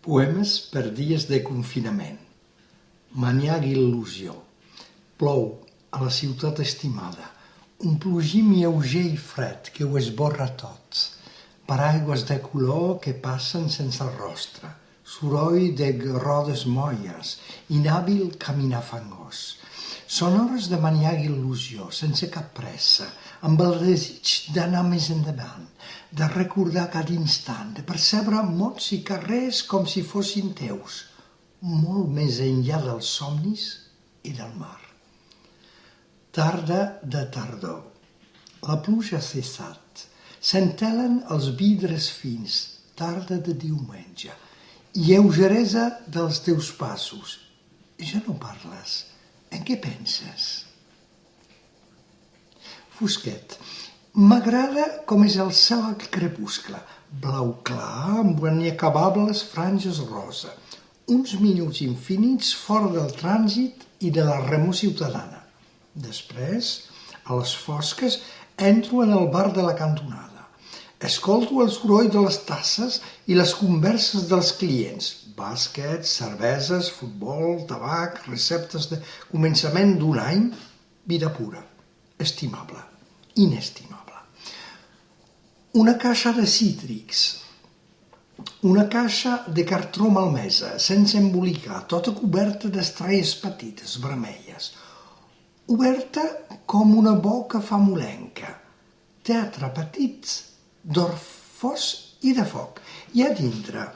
Poemes per dies de confinament. Maniac il·lusió. Plou a la ciutat estimada. Un plogim lleuger i fred que ho esborra tot. Paraigües de color que passen sense el rostre. Soroll de rodes molles. Inhàbil caminar fangós. Són hores de maniac il·lusió, sense cap pressa, amb el desig d'anar més endavant, de recordar cada instant, de percebre mots i carrers com si fossin teus, molt més enllà dels somnis i del mar. Tarda de tardor. La pluja ha cessat. S'entelen els vidres fins. Tarda de diumenge. Lleugeresa dels teus passos. Ja no parles. En què penses? Fosquet. M'agrada com és el cel al crepuscle. Blau clar amb inacabables franges rosa. Uns minuts infinits fora del trànsit i de la remor ciutadana. Després, a les fosques, entro en el bar de la cantonada. Escolto el soroll de les tasses i les converses dels clients. Bàsquet, cerveses, futbol, tabac, receptes de començament d'un any. Vida pura, estimable, inestimable. Una caixa de cítrics. Una caixa de cartró malmesa, sense embolicar, tota coberta d'estrelles petites, vermelles. Oberta com una boca famolenca. Teatre petit, d'or fos i de foc. I a dintre,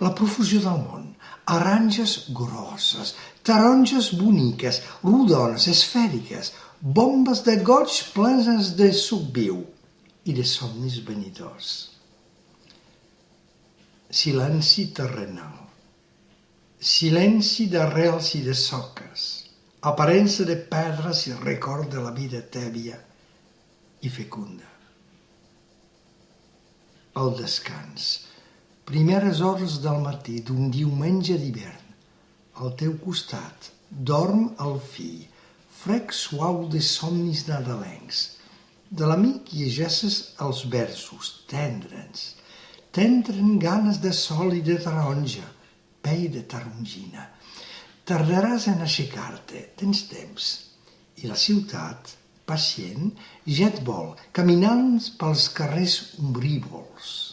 la profusió del món. Aranges grosses, taronges boniques, rodones, esfèriques, bombes de goig plenes de suc viu i de somnis venidors. Silenci terrenal. Silenci d'arrels i de soques. Aparença de pedres i record de la vida tèbia i fecunda. El descans. Primeres hores del matí d'un diumenge d'hivern. Al teu costat dorm el fill, frec suau de somnis nadalencs. De l'amic llegeixes els versos, tendre'ns. Tendren ganes de sol i de taronja, pell de tarongina. Tardaràs en aixecar-te, tens temps. I la ciutat, pacient, ja et vol, caminant pels carrers ombrívols.